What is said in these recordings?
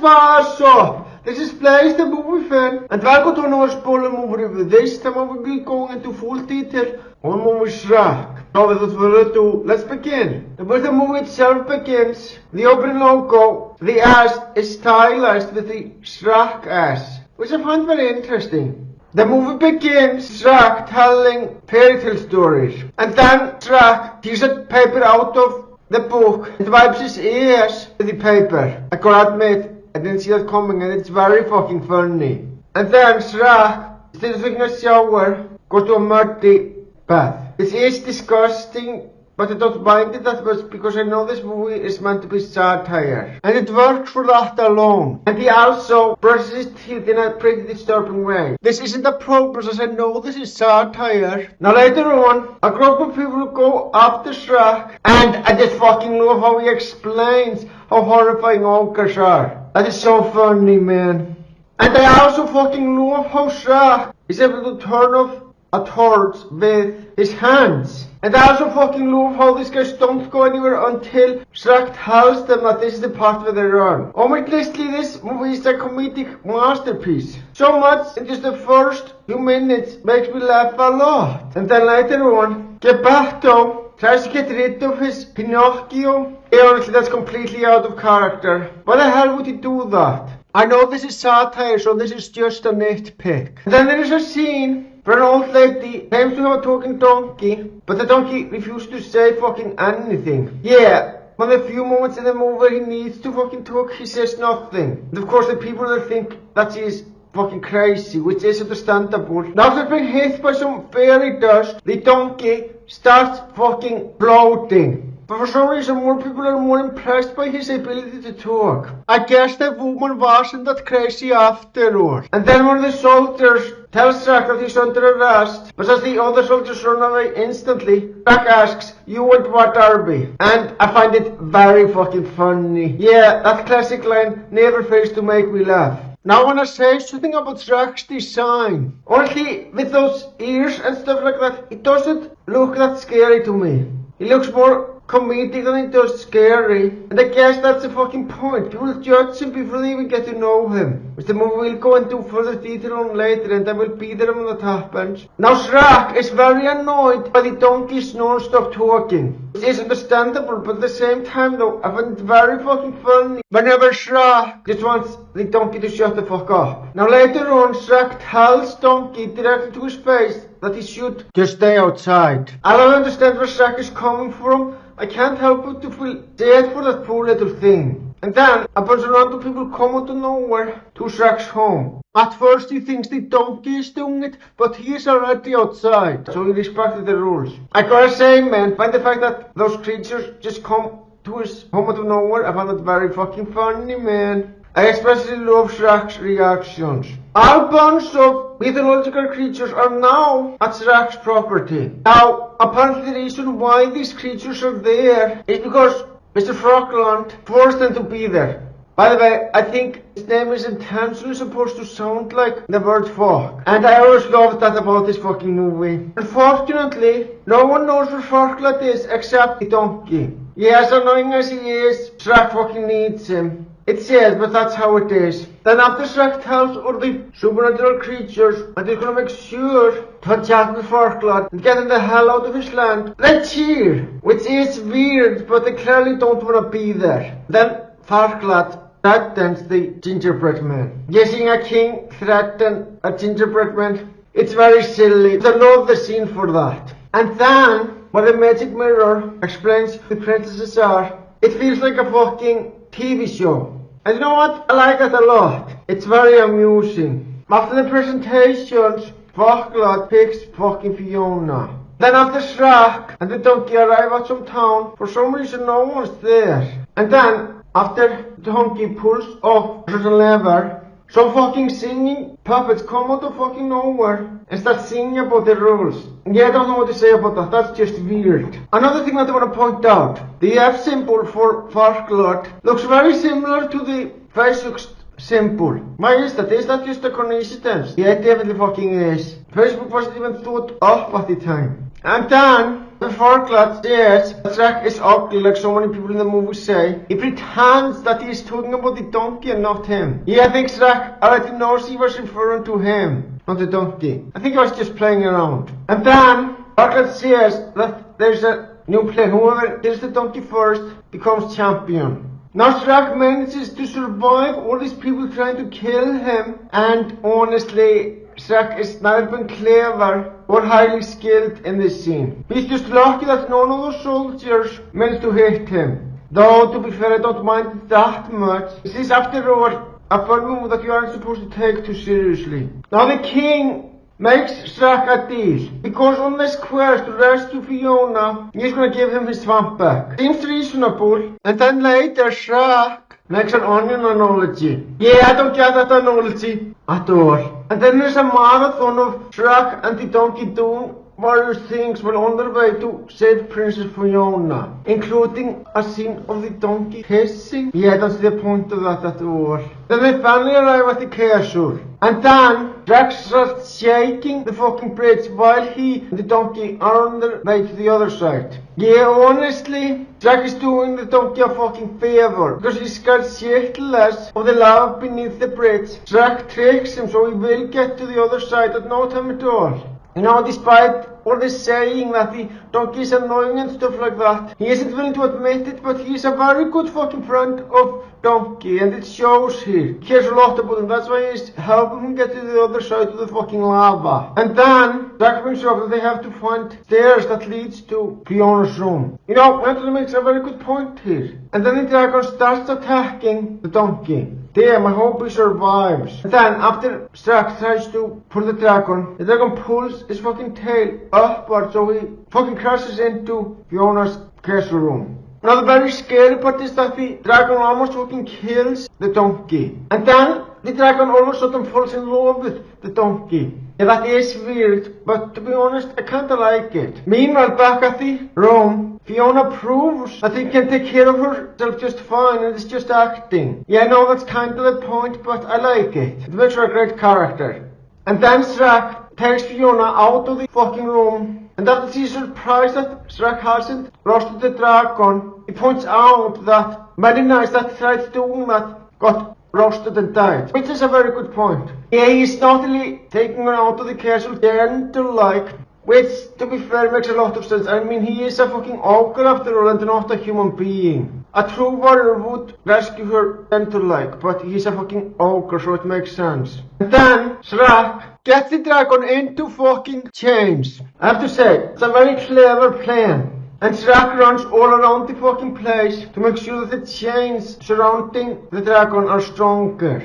fast up. This is Place, the movie fan, and while going to spoil a movie review, this time I will be going into full detail on movie Shrek. So without further ado, let's begin. Where the movie itself begins, the opening logo, the ass is stylized with the Shrek ass, which I find very interesting. The movie begins Shrek telling fairy tale stories, and then Shrek takes a paper out of the book and wipes his ears with the paper. I gotta admit, I didn't see that coming, and it's very fucking funny. And then Shrek, instead of taking a shower, goes to a muddy bath. This is disgusting, but I don't mind it that much because I know this movie is meant to be satire. And it works for that alone. And he also brushes his teeth in a pretty disturbing way. This isn't a purpose, as I know this is satire. Now later on, a group of people go after Shrek, and I just fucking love how he explains how horrifying ogres are. That is so funny, man. And I also fucking love how Shrek is able to turn off a torch with his hands. And I also fucking love how these guys don't go anywhere until Shrek tells them that this is the part where they run. Obviously this movie is a comedic masterpiece. So much in just the first few minutes makes me laugh a lot. And then later on, Geppetto tries to get rid of his Pinocchio. Yeah, honestly, that's completely out of character. Why the hell would he do that? I know this is satire, so this is just a nitpick. And then there is a scene where an old lady claims to have a talking donkey, but the donkey refuses to say fucking anything. Yeah, when a few moments in the movie where he needs to fucking talk, he says nothing. And of course the people will think that she is fucking crazy, which is understandable. Now after being hit by some fairy dust, the donkey starts fucking floating. But for some reason more people are more impressed by his ability to talk. I guess the woman wasn't that crazy after all. And then one of the soldiers tells Shrek that he's under arrest, but as the other soldiers run away instantly, Shrek asks, "You and what Darby?" And I find it very fucking funny. Yeah, that classic line never fails to make me laugh. Now I wanna say something about Shrek's design. Honestly, with those ears and stuff like that, it doesn't look that scary to me. It looks more comedic than it does scary. And I guess that's the fucking point. People judge him before they even get to know him, which the movie will go into further detail on later, and I will be there when that happens. Now Shrek is very annoyed by the donkey's non-stop talking. It is understandable, but at the same time though, I find it very fucking funny whenever Shrek just wants the donkey to shut the fuck up. Now later on, Shrek tells Donkey directly to his face that he should just stay outside. I don't understand where Shrek is coming from. I can't help but to feel sad for that poor little thing. And then a bunch of random people come out of nowhere to Shrek's home. At first he thinks the donkey is doing it, but he is already outside, so he respected the rules. I gotta say, man, find the fact that those creatures just come to his home out of nowhere, I find that very fucking funny, man. I especially love Shrek's reactions. All bunch of mythological creatures are now at Shrek's property. Now, apparently the reason why these creatures are there is because Mr. Frogland forced them to be there. By the way, I think his name is intentionally supposed to sound like the word fuck. And I always loved that about this fucking movie. Unfortunately, no one knows where Frogland is except the donkey. Yeah, as annoying as he is, Shrek fucking needs him. It's sad, but that's how it is. Then after Shrek tells all the supernatural creatures that he's gonna make sure to chat with Farklad and get him the hell out of his land, they cheer, which is weird, but they clearly don't wanna be there. Then Farklad threatens the gingerbread man. Guessing a king threaten a gingerbread man, it's very silly. I love the scene for that. And then, when the magic mirror explains who the princesses are, it feels like a fucking TV show. And you know what? I like that a lot. It's very amusing. After the presentations, Farklad picks fucking Fiona. Then after Shrek and the donkey arrive at some town, for some reason no one's there. And then, after the donkey pulls off a certain lever, some fucking singing puppets come out of fucking nowhere and start singing about the rules. Yeah, I don't know what to say about that, that's just weird. Another thing that I want to point out, the F symbol for Farklad looks very similar to the Facebook symbol. Why is that? Is that just a coincidence? Yeah, it definitely fucking is. Facebook wasn't even thought up at the time. And then, The Farklad says that Shrek is ugly like so many people in the movie say. He pretends that he is talking about the donkey and not him. Yeah, I think Shrek already knows he was referring to him, not the donkey. I think he was just playing around. And then Farklad says that there's a new plan. Whoever kills the donkey first becomes champion. Now Shrek manages to survive all these people trying to kill him, and honestly, Shrek is neither been clever or highly skilled in this scene. He's just lucky that none of those soldiers managed to hit him. Though, to be fair, I don't mind it that much. This is, after all, a fun move that you aren't supposed to take too seriously. Now the king makes Shrek a deal. Because on this quest to rescue Fiona, he's gonna give him his swamp back. Seems reasonable. And then later, Shrek makes an onion analogy. Yeah, I don't get that analogy at all. And then there's a marathon of Shrek and the donkey doing various things while on their way to save Princess Fiona, including a scene of the donkey kissing. Yeah, I don't see the point of that at all. Then they finally arrive at the castle, and then Shrek starts shaking the fucking bridge while he and the donkey are on their way to the other side. Yeah, honestly, Shrek is doing the donkey a fucking favor, because he's scared shitless of the lava beneath the bridge. Shrek tricks him so he will get to the other side at no time at all. You know, despite all this saying that the donkey is annoying and stuff like that, he isn't willing to admit it, but he's a very good fucking friend of Donkey, and it shows here. He cares a lot about him, that's why he's helping him get to the other side of the fucking lava. And then, Shrek brings up that they have to find stairs that leads to Fiona's room. You know, Anthony makes a very good point here. And then the dragon starts attacking the donkey. Damn, I hope he survives. And then, after Shrek tries to pull the dragon pulls his fucking tail upward so he fucking crashes into Fiona's castle room. Now the very scary part is that the dragon almost fucking kills the donkey. And then, the dragon all of a sudden falls in love with the donkey. Yeah, that is weird, but to be honest, I kinda like it. Meanwhile, back at the room, Fiona proves that he can take care of herself just fine and it's just acting. Yeah, I know that's kinda the point, but I like it. It makes her a great character. And then Shrek takes Fiona out of the fucking room, and after she's surprised that Shrek hasn't roasted the dragon, he points out that many knights that tried doing that got roasted and died, which is a very good point. Yeah, he's not only taking her out of the castle gentle-like, which, to be fair, makes a lot of sense. I mean, he is a fucking ogre after all and not a human being. A true warrior would rescue her gentle-like, but he's a fucking ogre, so it makes sense. And then, Shrek gets the dragon into fucking chains. I have to say, it's a very clever plan. And Shrek runs all around the fucking place to make sure that the chains surrounding the dragon are stronger.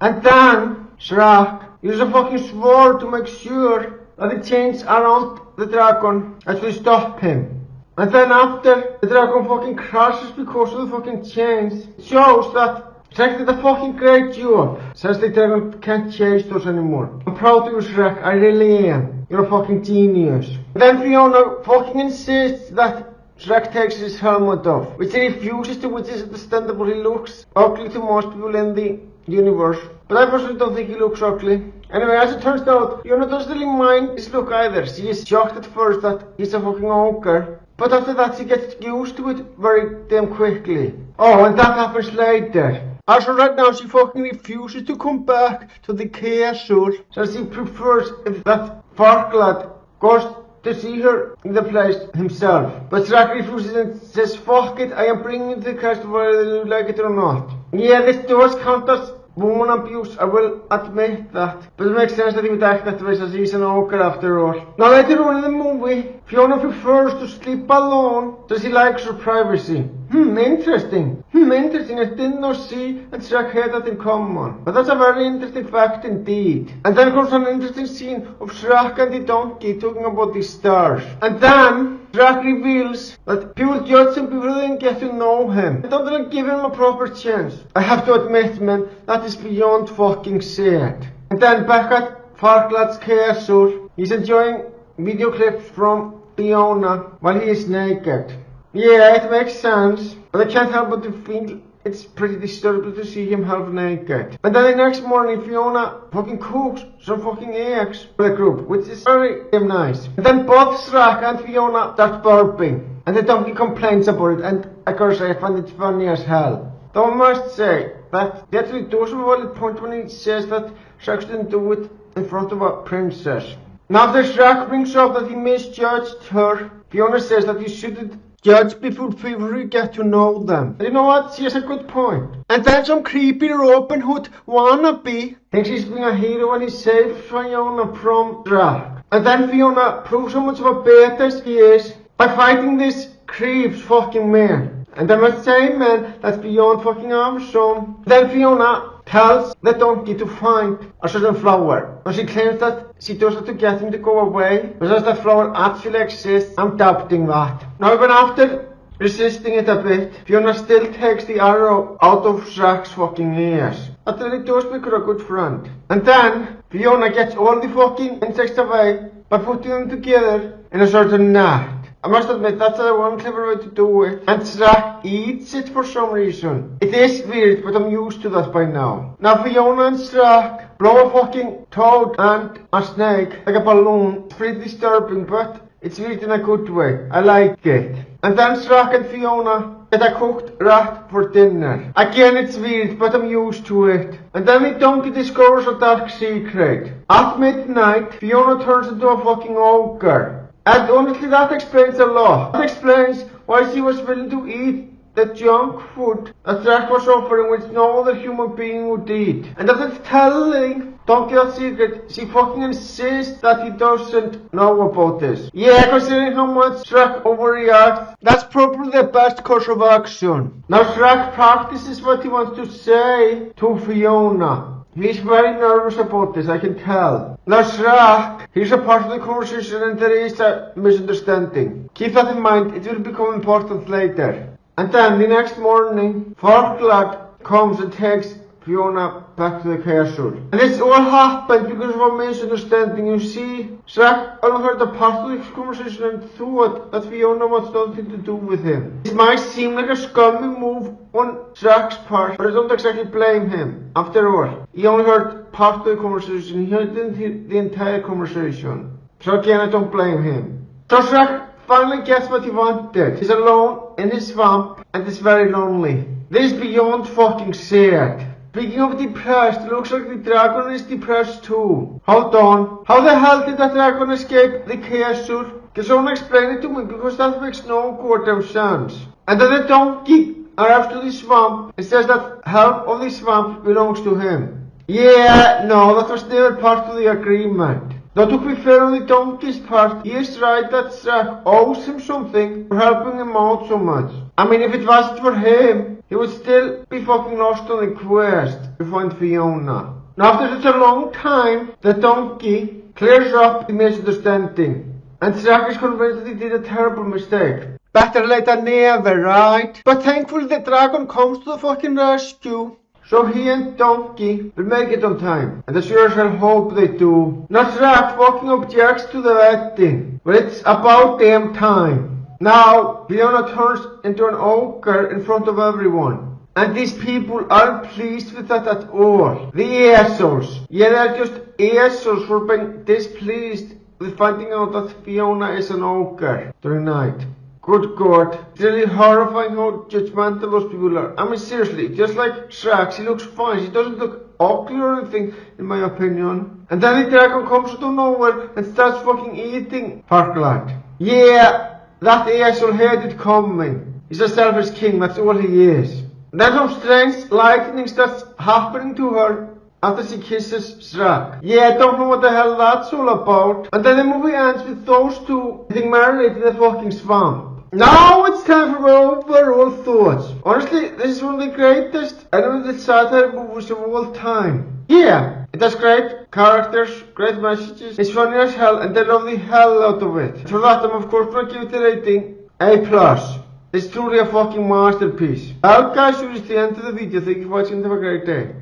And then, Shrek uses a fucking sword to make sure that the chains around the dragon actually stop him. And then after the dragon fucking crashes because of the fucking chains, it shows that Shrek did a fucking great job, since the dragon can't chase those anymore. I'm proud of you, Shrek, I really am. You're a fucking genius. Then Fiona fucking insists that Shrek takes his helmet off, which he refuses to, which is understandable. He looks ugly to most people in the universe, but I personally don't think he looks ugly. Anyway, as it turns out, Fiona doesn't really mind his look either. She is shocked at first that he's a fucking ogre, but after that she gets used to it very damn quickly. Oh, and that happens later. As for right now, she fucking refuses to come back to the castle, so she prefers if that Farklad goes to see her in the place himself. But Shrek refuses and says, fuck it, I am bringing you to the castle whether you like it or not. Yeah, this does count as woman abuse, I will admit that. But it makes sense that he would act that way, since he's an ogre after all. Now later on in the movie, Fiona prefers to sleep alone, so she likes her privacy. Interesting. I did not see and Shrek had that in common. But that's a very interesting fact indeed. And then comes an interesting scene of Shrek and the donkey talking about the stars. And then Shrek reveals that people judge him before they get to know him. Don't really give him a proper chance. I have to admit, man, that is beyond fucking sad. And then back at Farklad's castle, he's enjoying video clips from Fiona while he is naked. Yeah, it makes sense, but I can't help but to feel it's pretty disturbing to see him half naked. And then the next morning, Fiona fucking cooks some fucking eggs for the group, which is very damn nice. And then both Shrek and Fiona start burping. And the donkey complains about it, and of course I find it funny as hell. Though I must say that he actually does have a valid point when he says that Shrek didn't do it in front of a princess. Now after Shrek brings up that he misjudged her, Fiona says that you shouldn't judge people before you get to know them. And you know what? She has a good point. And then some creepy Robin Hood wannabe thinks he's being a hero and he saves Fiona from Shrek. And then Fiona proves how much of a badass he is by fighting this creep's fucking man. And I must say, man, that's beyond fucking awesome. Then Fiona tells the donkey to find a certain flower. And she claims that she does it to get him to go away. But as the flower actually exists, I'm doubting that. Now even after resisting it a bit, Fiona still takes the arrow out of Shrek's fucking ears. That really does make her a good friend. And then Fiona gets all the fucking insects away by putting them together in a certain net. I must admit, that's the one clever way to do it. And Shrek eats it for some reason. It is weird, but I'm used to that by now. Now Fiona and Shrek blow a fucking toad and a snake like a balloon. It's pretty disturbing, but it's weird in a good way. I like it. And then Shrek and Fiona get a cooked rat for dinner. Again, it's weird, but I'm used to it. And then the donkey discovers a dark secret. At midnight, Fiona turns into a fucking ogre. And honestly, that explains a lot. That explains why she was willing to eat the junk food that Shrek was offering, which no other human being would eat. And after telling Donkey that secret, she fucking insists that he doesn't know about this. Yeah, considering how much Shrek overreacts, that's probably the best course of action. Now Shrek practices what he wants to say to Fiona. He's very nervous about this, I can tell. Now Shrek, he's a part of the conversation and there is a misunderstanding. Keep that in mind, it will become important later. And then the next morning, Farglad comes and takes Fiona back to the castle. And this all happened because of a misunderstanding. You see, Shrek only heard a part of this conversation and thought that Fiona wants nothing to do with him. This might seem like a scummy move on Shrek's part, but I don't exactly blame him. After all, he only heard part of the conversation, he didn't hear the entire conversation. So again, I don't blame him. So Shrek finally gets what he wanted. He's alone in his swamp and is very lonely. This is beyond fucking sad. Speaking of depressed, looks like the dragon is depressed too. Hold on. How the hell did that dragon escape the castle? Can someone explain it to me, because that makes no goddamn sense. And then the donkey arrives to the swamp and says that half of the swamp belongs to him. Yeah, no, that was never part of the agreement. Now to be fair on the donkey's part, he is right that Shrek owes him something for helping him out so much. I mean, if it wasn't for him, he would still be fucking lost on the quest to find Fiona. Now after such a long time, the donkey clears up the misunderstanding. And Shrek is convinced that he did a terrible mistake. Better late than never, right? But thankfully the dragon comes to the fucking rescue. So he and Donkey will make it on time, and I sure as hell hope they do. Now Shrek fucking objects to the wedding, but it's about damn time. Now Fiona turns into an ogre in front of everyone. And these people aren't pleased with that at all. The assholes. Yeah, they're just assholes for being displeased with finding out that Fiona is an ogre during night. Good God, it's really horrifying how judgmental those people are. I mean seriously, just like Shrek, she looks fine, she doesn't look ugly or anything, in my opinion. And then the dragon comes out of nowhere and starts fucking eating Farglad. Yeah, that asshole had it coming. He's a selfish king, that's all he is. And then some strange lightning starts happening to her after she kisses Shrek. Yeah, I don't know what the hell that's all about. And then the movie ends with those two getting married in the fucking swamp. Now it's time for my overall thoughts. Honestly, this is one of the greatest animated satire movies of all time. Yeah, it has great characters, great messages, it's funny as hell, and I love the hell out of it. For that, I'm of course gonna give it a rating A+. It's truly a fucking masterpiece. Well guys, so this is the end of the video. Thank you for watching and have a great day.